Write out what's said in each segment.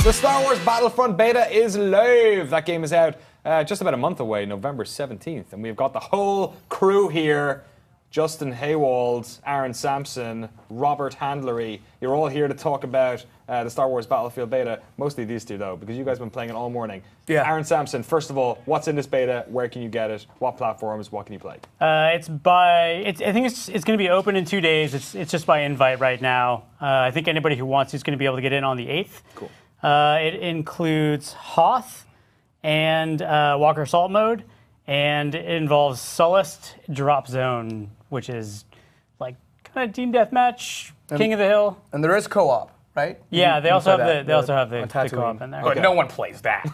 The Star Wars Battlefront Beta is live. That game is out just about a month away, November 17th. And we've got the whole crew here. Justin Haywald, Aaron Sampson, Robert Handlery. You're all here to talk about the Star Wars Battlefield Beta. Mostly these two, though, because you guys have been playing it all morning. Yeah. Aaron Sampson, first of all, what's in this beta? Where can you get it? What platforms? What can you play? I think it's going to be open in 2 days. It's just by invite right now. I think anybody who wants to is going to be able to get in on the 8th. Cool. It includes Hoth and Walker Assault mode, and it involves Sullust Drop Zone, which is like kind of team deathmatch, King of the Hill. And there is co-op, right? Yeah, they also have the Tatooine. co-op in there. But no one plays that.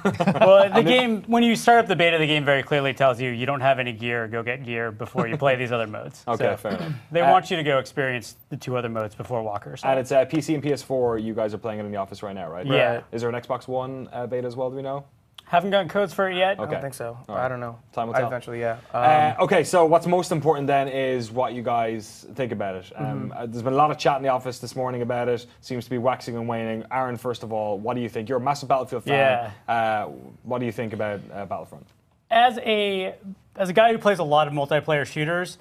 Well, the game, when you start up the beta, the game very clearly tells you you don't have any gear, go get gear before you play these other modes. Okay, So fair enough. they want you to go experience the two other modes before Walker Assault. And it's PC and PS4. You guys are playing it in the office right now, right? Yeah. Right. Is there an Xbox One beta as well, do we know? Haven't gotten codes for it yet. Okay. I don't think so. Right. I don't know. Time will tell. Eventually, yeah. Okay, so what's most important then is what you guys think about it. There's been a lot of chat in the office this morning about it. Seems to be waxing and waning. Aaron, first of all, what do you think? You're a massive Battlefield fan. Yeah. What do you think about Battlefront? As a guy who plays a lot of multiplayer shooters,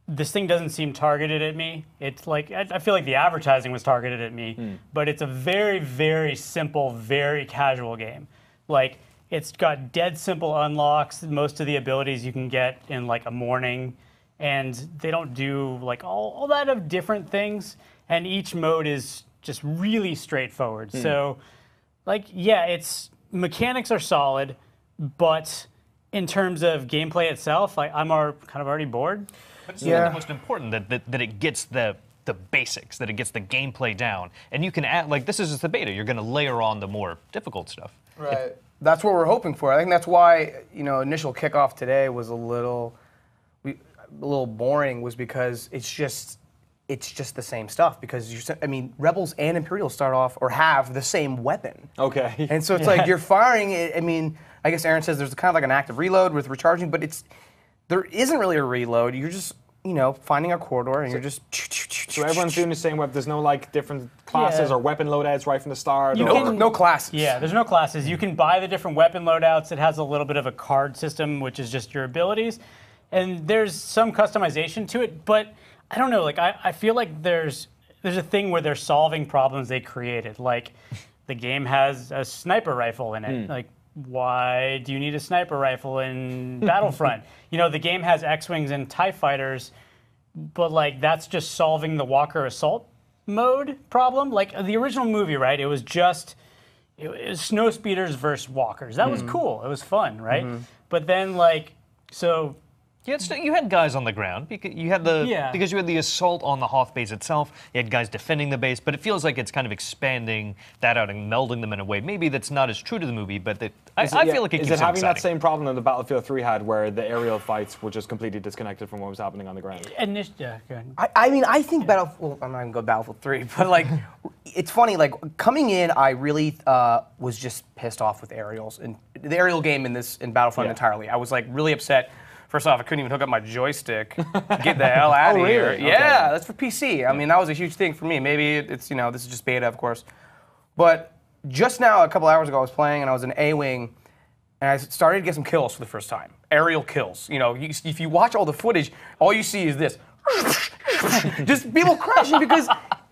this thing doesn't seem targeted at me. It's like I feel like the advertising was targeted at me, but it's a very, very simple, very casual game. Like, it's got dead simple unlocks. Most of the abilities you can get in like a morning, and they don't do like all that of different things. And each mode is just really straightforward. So, like, yeah, its mechanics are solid, but in terms of gameplay itself, I'm kind of already bored. But it's the most important that it gets the basics, that it gets the gameplay down. And you can add, like, this is just the beta. You're going to layer on the more difficult stuff. Right. That's what we're hoping for. I think that's why, initial kickoff today was a little boring, was because it's just the same stuff. Because Rebels and Imperials start off or have the same weapon. Okay. And so it's like you're firing it. I guess Aaron says there's kind of like an active reload with recharging, but there isn't really a reload. You're just finding a corridor, and you're just. So everyone's doing the same weapon. There's no like different classes or weapon loadouts right from the start. No classes. Yeah, there's no classes. You can buy the different weapon loadouts. It has a little bit of a card system, which is just your abilities. And there's some customization to it, but I don't know. Like I feel like there's a thing where they're solving problems they created. Like the game has a sniper rifle in it. Like, why do you need a sniper rifle in Battlefront? The game has X-Wings and TIE fighters, but like that's just solving the Walker Assault mode problem. Like the original movie, right? It was snow speeders versus walkers. That was cool. It was fun, right? But then You had guys on the ground because you had the assault on the Hoth base itself. You had guys defending the base, but it feels like it's kind of expanding that out and melding them in a way. Maybe that's not as true to the movie, but I feel like it keeps it having that exciting. same problem that the Battlefield 3 had, where the aerial fights were just completely disconnected from what was happening on the ground? go ahead. I think Battlefield. I'm not even going to Battlefield 3, but like, it's funny. Like coming in, I really was just pissed off with aerials and the aerial game in Battlefront entirely. I was like really upset. First off, I couldn't even hook up my joystick. Get the hell out of here. Really? Yeah, Okay. that's for PC. I mean, that was a huge thing for me. Maybe it's, this is just beta, of course. But just now, a couple hours ago, I was playing, and I was in A-Wing, and I started to get some kills for the first time. Aerial kills. If you watch all the footage, all you see is this. Just people crashing because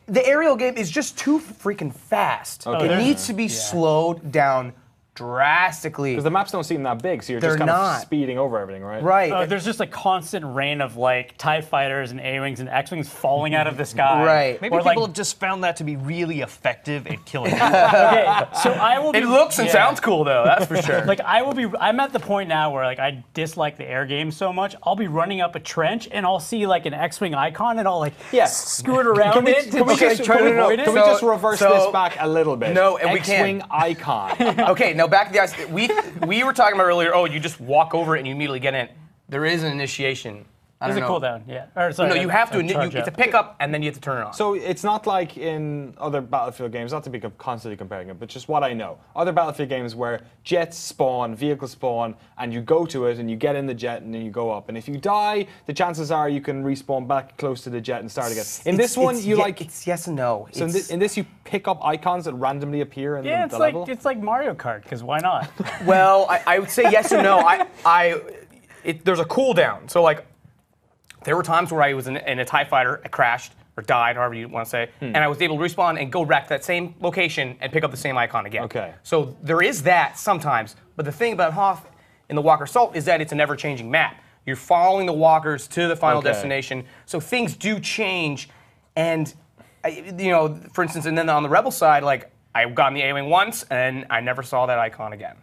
the aerial game is just too freaking fast. Okay. It needs to be slowed down drastically. Because the maps don't seem that big, so you're They're just kind not. of speeding over everything, right? Right. There's just a constant rain of like TIE fighters and A-Wings and X-Wings falling out of the sky. Right. Maybe Or, people like, have just found that to be really effective at killing you. okay, so I will be. It looks and sounds cool, though. That's for sure. Like I'm at the point now where like I dislike the air game so much. I'll be running up a trench and I'll see like an X-wing icon and I'll like scoot around it. Can we just reverse this back a little bit? No, and we X-wing can't. icon. Okay, now back to the ice. We were talking about earlier. Oh, you just walk over it and you immediately get in. There is an initiation There's a cooldown, yeah. Or, sorry, No, you have to. charge It's a up. pickup, and then you have to turn it on. So it's not like in other Battlefield games, not to be constantly comparing it, but just what I know. Other Battlefield games where jets spawn, vehicles spawn, and you go to it and you get in the jet and then you go up. And if you die, the chances are you can respawn back close to the jet and start again. In this one, It's yes and no. So in this, you pick up icons that randomly appear in Yeah, the level? it's like Mario Kart, because why not? Well, I would say yes and no. There's a cooldown. So like, there were times where I was in a TIE fighter, I crashed or died, however you want to say, and I was able to respawn and go back to that same location and pick up the same icon again. Okay. So there is that sometimes. But the thing about Hoth in the Walker Assault is that it's an ever-changing map. You're following the walkers to the final destination, so things do change. And for instance, and then on the Rebel side, like I got in the A-wing once, and I never saw that icon again.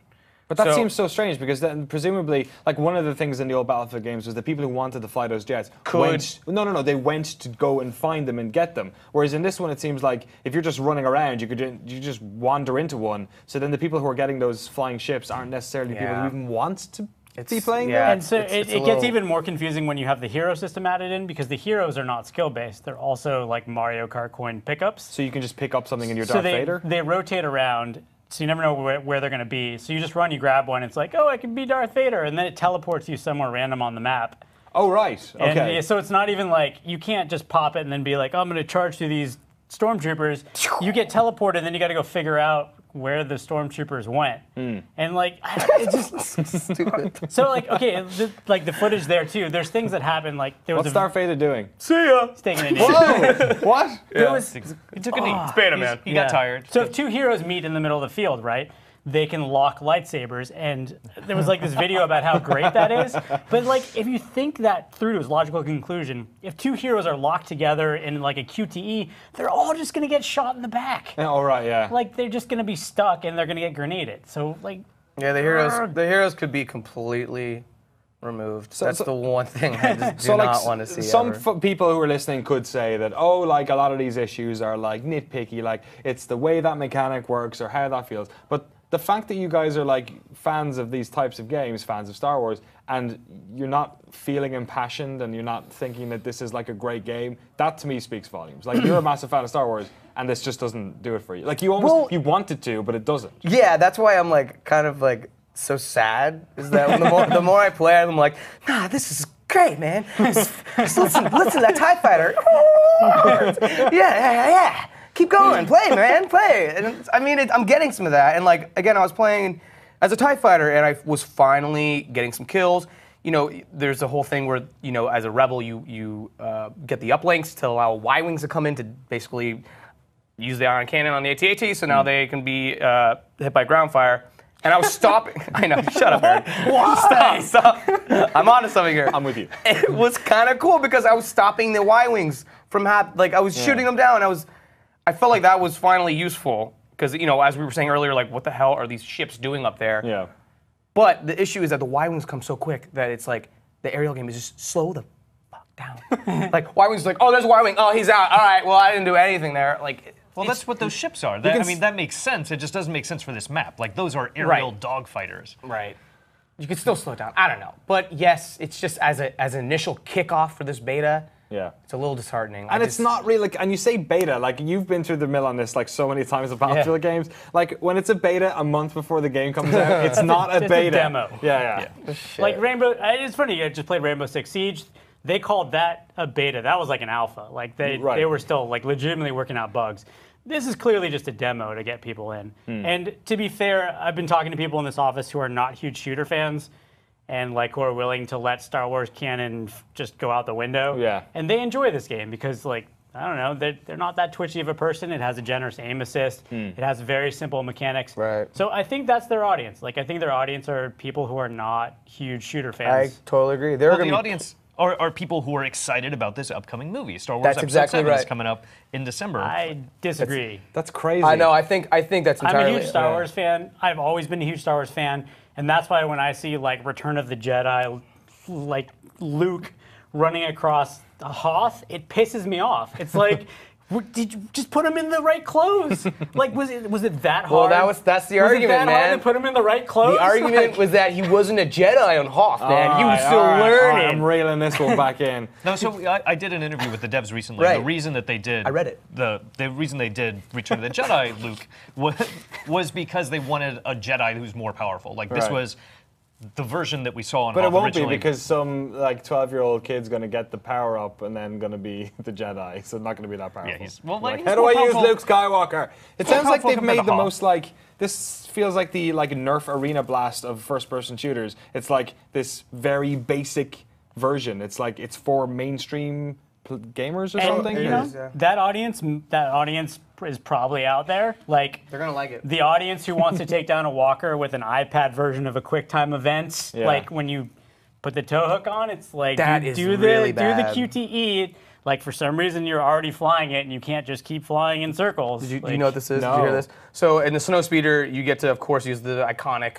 But that seems so strange because then presumably, like one of the things in the old Battlefield games was the people who wanted to fly those jets they went to go and find them and get them. Whereas in this one, it seems like if you're just running around, you just wander into one. So then the people who are getting those flying ships aren't necessarily people who even want to be playing them. And so it gets even more confusing when you have the hero system added in, because the heroes are not skill-based. They're also like Mario Kart coin pickups. So you can just pick up something in your Darth Vader? They rotate around. So you never know where they're going to be. So you just run, you grab one, it's like, oh, I can be Darth Vader, and then it teleports you somewhere random on the map. Oh, right. Okay. And so it's not even like, you can't just pop it and then be like, oh, I'm going to charge through these stormtroopers. You get teleported, and then you got to go figure out where the stormtroopers went. And like, it's just stupid. So like, okay, like the footage there too, there's things that happen, like there was What's Darth Vader doing? See ya! He's taking a knee. Whoa! What? He took a knee. It's Beta, man. He got tired. So if two heroes meet in the middle of the field, right? They can lock lightsabers, and there was like this video about how great that is. But like, if you think that through to its logical conclusion, if two heroes are locked together in like a QTE, they're all just gonna get shot in the back. Oh, right, yeah. Like they're just gonna be stuck and they're gonna get grenaded. So like, Yeah, the heroes could be completely removed. That's the one thing I just do not want to see. Some people who are listening could say that, oh, like a lot of these issues are like nitpicky, like it's the way that mechanic works or how that feels. But the fact that you guys are like fans of these types of games, fans of Star Wars, and you're not feeling impassioned and you're not thinking that this is like a great game, that to me speaks volumes. Like you're a massive fan of Star Wars, and this just doesn't do it for you. Like you you wanted to, but it doesn't. Yeah, that's why I'm like kind of like so sad. Is that the more I play, I'm like, nah, this is great, man. Just listen to that TIE fighter. Yeah. Keep going, play, man, play. And I mean, I'm getting some of that. And like, again, I was playing as a TIE fighter, and I was finally getting some kills. There's a whole thing where, as a rebel, you get the uplinks to allow Y-wings to come in to basically use the ion cannon on the AT-AT, so now they can be hit by ground fire. And I was stopping. I know, shut up, Aaron. Stop. I'm onto something here. I'm with you. It was kind of cool because I was stopping the Y-wings from I was shooting them down. I felt like that was finally useful because, as we were saying earlier, like, what the hell are these ships doing up there? Yeah. But the issue is that the Y-wings come so quick that it's like the aerial game is just slow the fuck down. Like, Y-wings like, oh, there's a Y-wing. Oh, he's out. All right, well, I didn't do anything there. Like, well, that's what those ships are. That makes sense. It just doesn't make sense for this map. Like, those are aerial dogfighters. Right. You could still slow it down. I don't know. But yes, it's just as an initial kickoff for this beta. Yeah. It's a little disheartening. And it's not really, and you say beta, like you've been through the mill on this like so many times with Battlefield games. Like when it's a beta a month before the game comes out, it's not a beta. A demo. Yeah. Like Rainbow, it's funny, I just played Rainbow Six Siege. They called that a beta. That was like an alpha. Like they were still like legitimately working out bugs. This is clearly just a demo to get people in. And to be fair, I've been talking to people in this office who are not huge shooter fans, and like who are willing to let Star Wars canon just go out the window. Yeah. And they enjoy this game because, like, I don't know, they're not that twitchy of a person. It has a generous aim assist. It has very simple mechanics. Right. So I think that's their audience. Like, I think their audience are people who are not huge shooter I fans. totally agree. Well, the audience are people who are excited about this upcoming movie. Star Wars That's Episode exactly 7 is right. coming up in December. I disagree. That's crazy. I know. I think that's entirely. I'm a huge Star Wars fan. I've always been a huge Star Wars fan, and that's why when I see like Return of the Jedi, like Luke running across Hoth, it pisses me off. It's like, Did you just put him in the right clothes? Like, was it that hard? Well, that's the argument, was it that man. hard to put him in the right clothes? The argument was that he wasn't a Jedi on Hoth, man. He was still learning. I'm reeling this one back in. No, so I did an interview with the devs recently. Right. The reason that they did, I read it. The reason they did Return of the Jedi, Luke, was because they wanted a Jedi who's more powerful. Like this was the version that we saw on But Hoth it won't originally. be because some like 12-year-old kid's going to get the power up and then going to be the Jedi, so it's not going to be that powerful. Yeah, he's how do more I use powerful. Luke Skywalker? It sounds like powerful they've compared made to the Hoth. most like this feels like the Nerf arena blast of first-person shooters. It's like this very basic version. It's like it's for mainstream gamers or And, something. you know, that audience is probably out there. Like, They're gonna like it. the audience who wants to take down a walker with an iPad version of a QuickTime events. Yeah. Like when you put the tow hook on, it's like That you is do really the bad. QTE. Like for some reason you're already flying it and you can't just keep flying in circles. Do Like, you know what this is? No. Did you hear this? So in the Snowspeeder, you get to, of course, use the iconic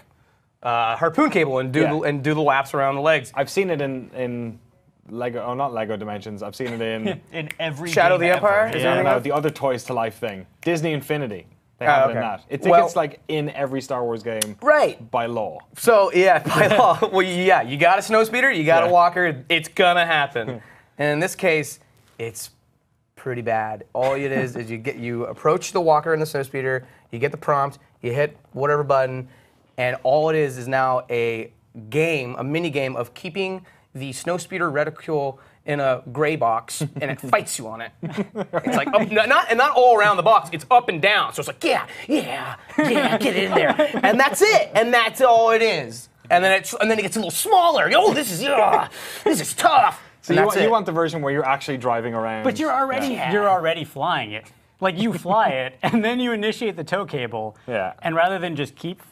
harpoon cable and do the laps around the legs. I've seen it in Lego, not Lego Dimensions. I've seen it in in every Shadow of game the Empire? ever. Is yeah, there no, anything the other Toys to Life thing. Disney Infinity. They have it in okay. that. I think Well- it's like in every Star Wars game Right. by law. So yeah, by law, well, yeah, you got a Snowspeeder, you got a Yeah. walker, it's gonna happen. And in this case, it's pretty bad. All it is you approach the walker in the Snowspeeder, you get the prompt, you hit whatever button, and all it is now a mini game of keeping the Snowspeeder reticule in a gray box, and it fights you on it. It's like up, not all around the box. It's up and down. So it's like yeah, get in there, and that's it, and that's all it is. And then it gets a little smaller. Oh, this is tough. So And you want the version where you're actually driving around. But you're already flying it. Like you fly it and then you initiate the tow cable. Yeah. And rather than just keep like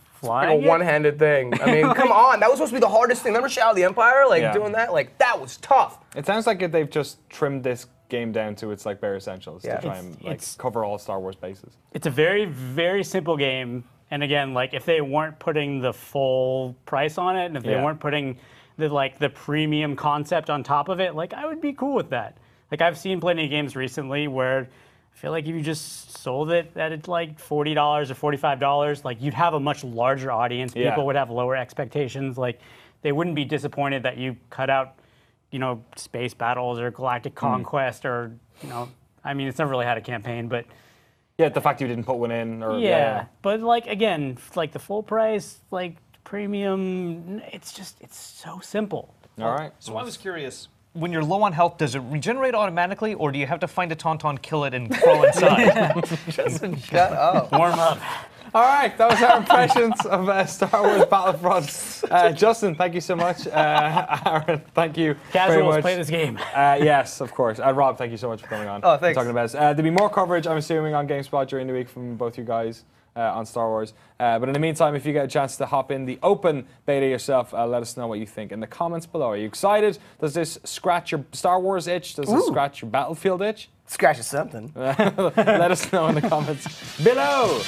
flying a one-handed thing. I mean, come on, that was supposed to be the hardest thing. Remember Shadow of the Empire? Like Yeah. doing that? Like that was tough. It sounds like they've just trimmed this game down to its like bare essentials Yeah. to try and like cover all Star Wars bases. It's a very, very simple game. And again, like if they weren't putting the full price on it, and if they Yeah. weren't putting the premium concept on top of it, like I would be cool with that. Like I've seen plenty of games recently where I feel like if you just sold it at like $40 or $45, like you'd have a much larger audience. Yeah. People would have lower expectations. Like they wouldn't be disappointed that you cut out, space battles or galactic conquest or, I mean, it's never really had a campaign, but Yeah, the fact you didn't put one in, or yeah. But like again, like the full price, like premium, it's so simple. All right. So I was curious, when you're low on health, does it regenerate automatically, or do you have to find a tauntaun, kill it, and crawl inside? Shut up. Warm up. All right, that was our impressions of Star Wars Battlefront. Justin, thank you so much. Aaron, thank you very Casuals much. play this game. Yes, of course. Rob, thank you so much for coming on. Oh, thanks. Talking about us. There'll be more coverage, I'm assuming, on GameSpot during the week from both you guys on Star Wars. But in the meantime, if you get a chance to hop in the open beta yourself, let us know what you think in the comments below. Are you excited? Does this scratch your Star Wars itch? Does it scratch your Battlefield itch? Scratches something. Let us know in the comments below.